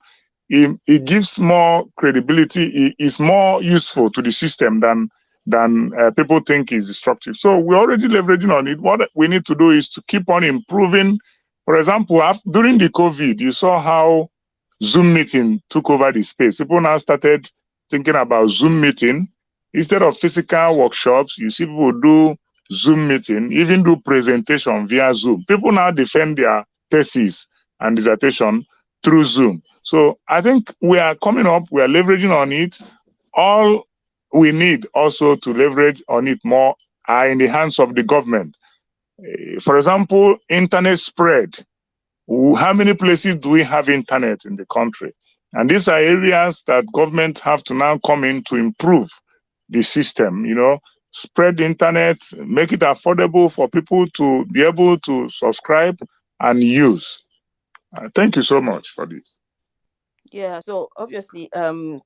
it gives more credibility. It is more useful to the system than people think is destructive. So we're already leveraging on it. What we need to do is to keep on improving. For example, during the COVID, you saw how Zoom meeting took over the space. People now started thinking about Zoom meeting. Instead of physical workshops, you see people do Zoom meeting, even do presentation via Zoom. People now defend their thesis and dissertation through Zoom. So I think we are coming up, we are leveraging on it. All we need also to leverage on it more are in the hands of the government. For example, internet spread. How many places do we have internet in the country? And these are areas that government have to now come in to improve the system, spread the internet, make it affordable for people to be able to subscribe and use. Thank you so much for this. Yeah, so obviously, for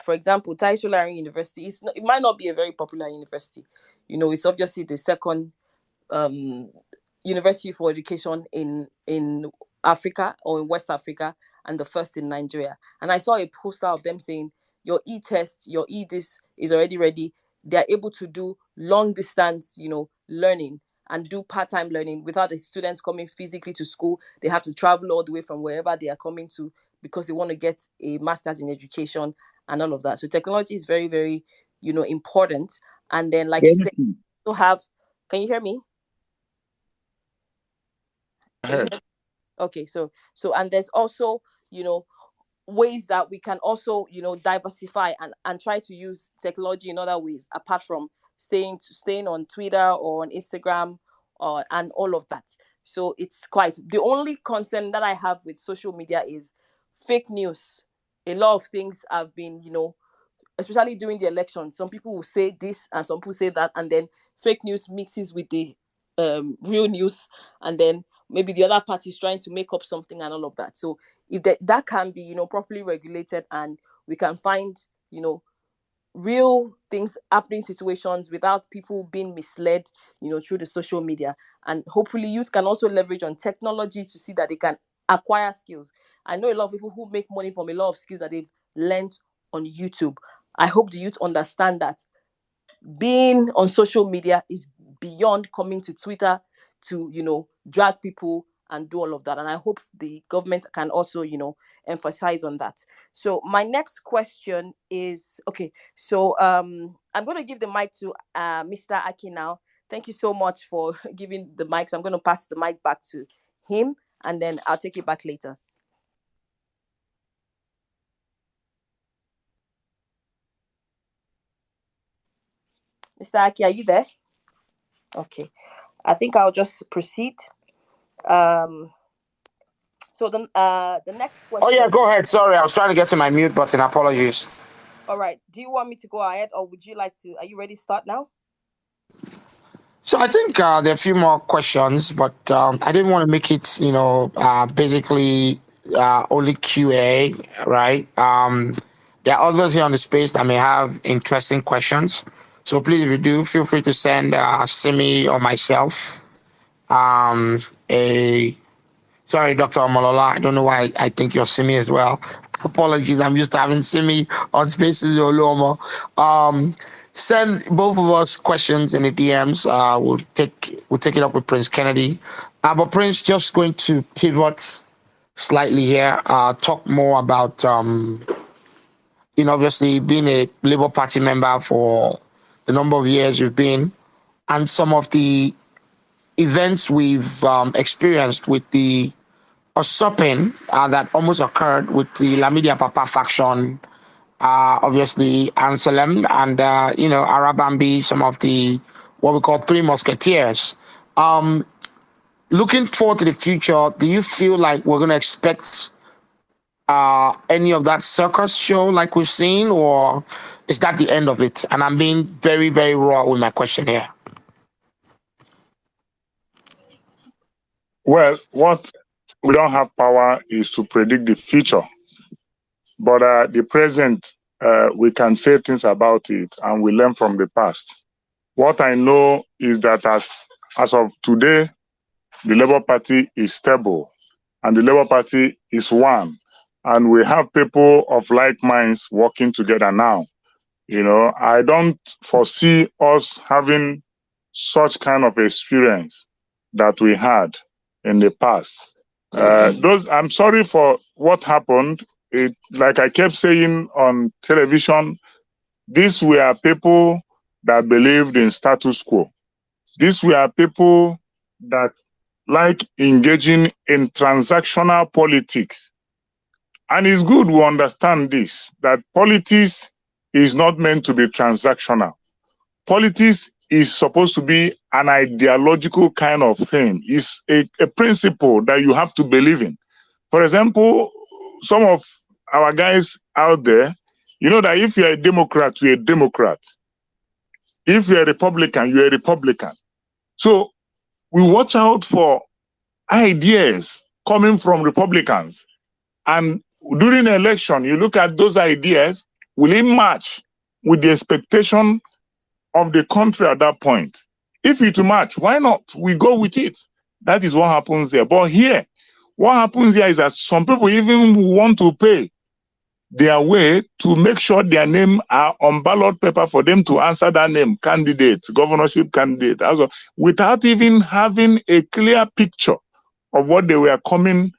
example, Tai University it might not be a very popular university. It's obviously the second university for education in Africa or in West Africa, and the first in Nigeria. And I saw a poster of them saying your e-test, your e-this is already ready. They're able to do long distance, learning and do part-time learning without the students coming physically to school. They have to travel all the way from wherever they are coming to because they want to get a master's in education and all of that. So technology is very, very, important. And then, like you said, to have, can you hear me? Okay, so and there's also ways that we can also diversify and try to use technology in other ways apart from staying on Twitter or on Instagram or and all of that. So it's quite the only concern that I have with social media is fake news. A lot of things have been especially during the election, some people will say this and some people say that, and then fake news mixes with the real news, and then maybe the other party is trying to make up something and all of that. So if that can be properly regulated, and we can find real things happening, situations without people being misled through the social media, and hopefully youth can also leverage on technology to see that they can acquire skills. I know a lot of people who make money from a lot of skills that they've learned on YouTube. I hope the youth understand that being on social media is beyond coming to Twitter to drag people and do all of that. And I hope the government can also emphasize on that. So my next question is, okay, so I'm going to give the mic to Mr. Aki now. Thank you so much for giving the mic. So I'm going to pass the mic back to him, and then I'll take it back later. Mr. Aki, are you there? Okay. I think I'll just proceed. Um, so the next question. Oh yeah, go ahead. Sorry, I was trying to get to my mute button. Apologies. All right. Do you want me to go ahead, or would you like to? Are you ready to start now? So I think there are a few more questions, but I didn't want to make it, basically only QA, right? There are others here on the space that may have interesting questions. So please, if you do, feel free to send Simi or myself a. Sorry, Dr. Amalola. I don't know why I think you're Simi as well. Apologies. I'm used to having Simi on Spaces Oluomo. Send both of us questions in the DMs. We'll take it up with Prince Kennedy. But Prince, just going to pivot slightly here. Talk more about obviously being a Labour Party member for the number of years you've been, and some of the events we've experienced with the usurping that almost occurred with the Lamidia Papa faction, obviously Anselm and Arabambi, some of the what we call Three Musketeers. Looking forward to the future, do you feel like we're going to expect any of that circus show like we've seen, or is that the end of it? And I'm being very, very raw with my question here. Well, what we don't have power is to predict the future. But the present, we can say things about it and we learn from the past. What I know is that as of today, the Labour Party is stable and the Labour Party is one. And we have people of like minds working together now. I don't foresee us having such kind of experience that we had in the past. I'm sorry for what happened. Like I kept saying on television, these were people that believed in status quo. These were people that like engaging in transactional politics. And it's good we understand this, that politics is not meant to be transactional. Politics is supposed to be an ideological kind of thing. It's a principle that you have to believe in. For example, some of our guys out there, you know that if you're a Democrat, you're a Democrat. If you're a Republican, you're a Republican. So we watch out for ideas coming from Republicans. And during the election, you look at those ideas, will it match with the expectation of the country at that point? If it will match, why not? We go with it. That is what happens there. But here, what happens here is that some people even want to pay their way to make sure their name are on ballot paper for them to answer that name, candidate, governorship candidate, also, without even having a clear picture of what they were coming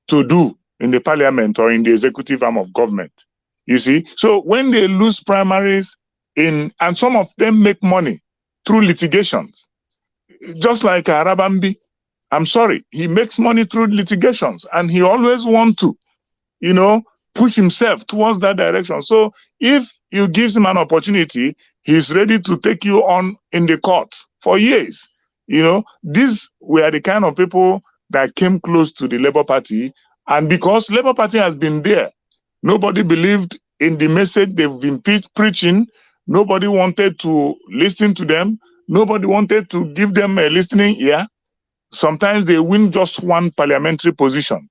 to do in the parliament or in the executive arm of government. You see? So when they lose primaries and some of them make money through litigations, just like Arabambi, I'm sorry, he makes money through litigations and he always wants to, push himself towards that direction. So if you give him an opportunity, he's ready to take you on in the court for years. These were the kind of people that came close to the Labour Party. And because Labour Party has been there, nobody believed in the message they've been preaching. Nobody wanted to listen to them. Nobody wanted to give them a listening ear. Sometimes they win just one parliamentary position.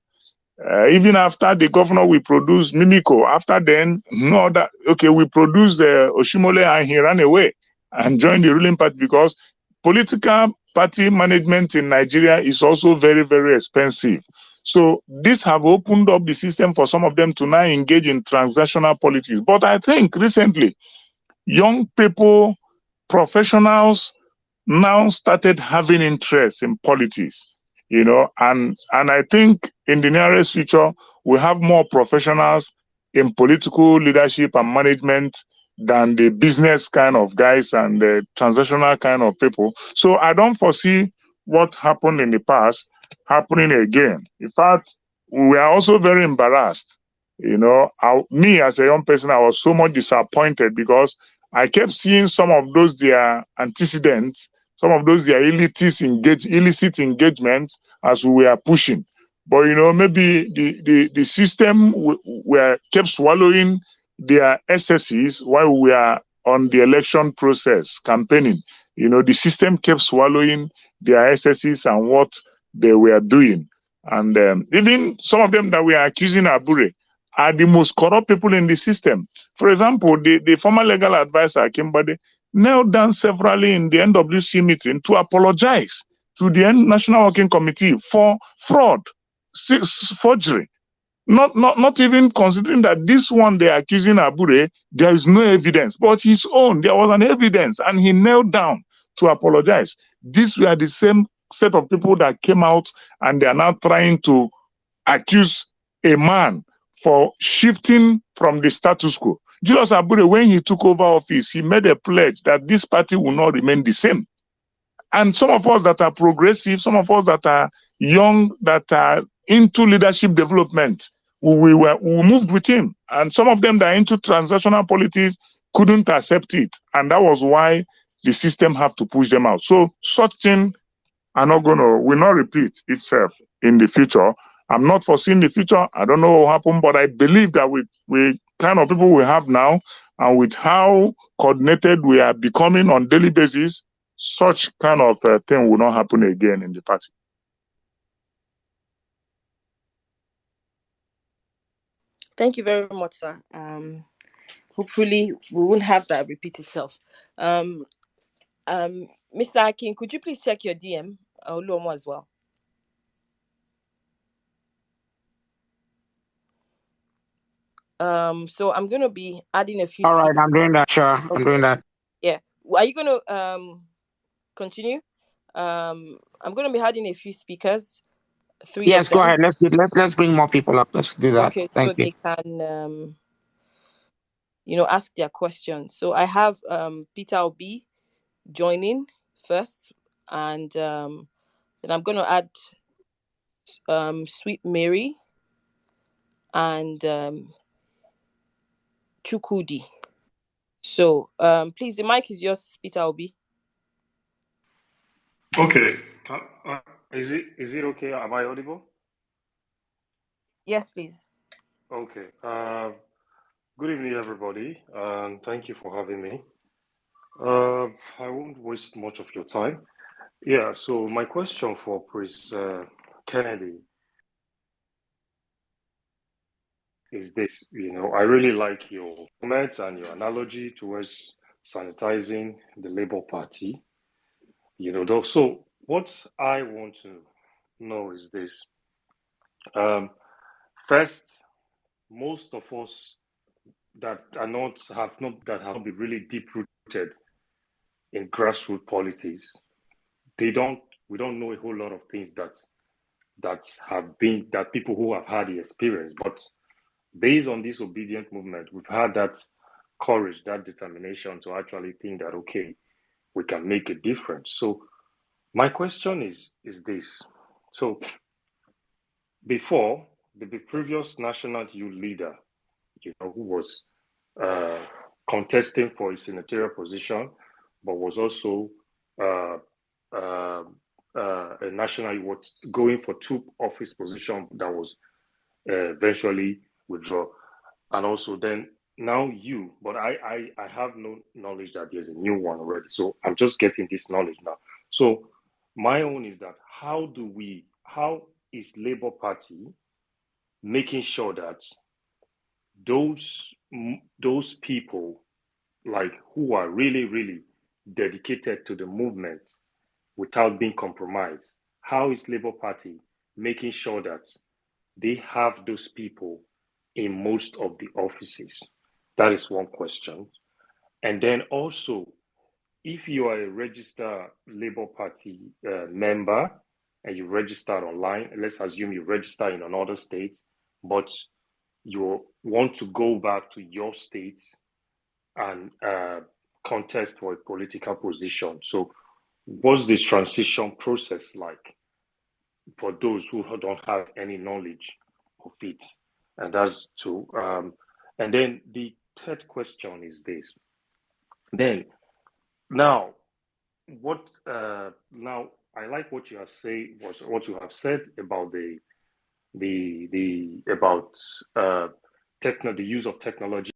Even after the governor, we produced Mimiko. After then, we produced Oshimole, and he ran away and joined the ruling party because political party management in Nigeria is also very, very expensive. So this have opened up the system for some of them to now engage in transactional politics. But I think recently, young people, professionals now started having interest in politics. And I think in the nearest future, we have more professionals in political leadership and management than the business kind of guys and the transactional kind of people. So I don't foresee what happened in the past happening again. In fact, we are also very embarrassed. Me as a young person, I was so much disappointed because I kept seeing some of those their antecedents, some of those their illicit engagements as we were pushing. But maybe the system were kept swallowing their excesses while we are on the election process campaigning. The system kept swallowing their excesses and what they were doing. And even some of them that we are accusing Abure are the most corrupt people in the system. For example, the former legal advisor, Kimbade, knelt down severally in the NWC meeting to apologize to the National Working Committee for fraud, forgery. Not even considering that this one they're accusing Abure, there is no evidence, but his own, there was an evidence, and he knelt down to apologize. These were the same set of people that came out and they are now trying to accuse a man for shifting from the status quo. Julius Abure, when he took over office, he made a pledge that this party will not remain the same. And some of us that are progressive, some of us that are young, that are into leadership development, we moved with him. And some of them that are into transactional politics couldn't accept it. And that was why the system have to push them out. So such thing will not repeat itself in the future. I'm not foreseeing the future. I don't know what will happen, but I believe that with kind of people we have now and with how coordinated we are becoming on daily basis, such kind of thing will not happen again in the party. Thank you very much, sir. Hopefully, we won't have that repeat itself. Mr. Akin, could you please check your DM, Oluomo, as well? So I'm going to be adding a few. All right, I'm doing that. Sure, okay. I'm doing that. Yeah. Are you going to continue? I'm going to be adding a few speakers. 3 Yes, of them. go ahead. Let's bring more people up. Let's do that. Okay, Thank you. They can ask their questions. So I have Peter Obi joining first, and then I'm going to add Sweet Mary and Chukudi. So please, the mic is yours, Peter Obi. Okay. Is it okay? Am I audible? Yes, please. Okay. Good evening, everybody, and thank you for having me. I won't waste much of your time. Yeah. So my question for Prince Kennedy is this. I really like your comments and your analogy towards sanitizing the Labour Party. So what I want to know is this. First, most of us that have not been really deep rooted in grassroots politics, we don't know a whole lot of things that people who have had the experience. But based on this obedient movement, we've had that courage, that determination to actually think that okay, we can make a difference. So my question is this. So before the previous national youth leader, who was contesting for a senatorial position, but was also a national, was going for 2 office positions that was eventually withdrawn. And also then now but I have no knowledge that there's a new one already. So I'm just getting this knowledge now. So my own is that how is Labour Party making sure that those people like who are really, really dedicated to the movement without being compromised, how is Labour Party making sure that they have those people in most of the offices? That is one question. And then also, if you are a registered Labour Party member and you registered online, let's assume you register in another state, but you want to go back to your state and contest for a political position. So what's this transition process like for those who don't have any knowledge of it? And that's 2. And then the third question is this. Then, now, what now I like what you have what you have said about the about the use of technology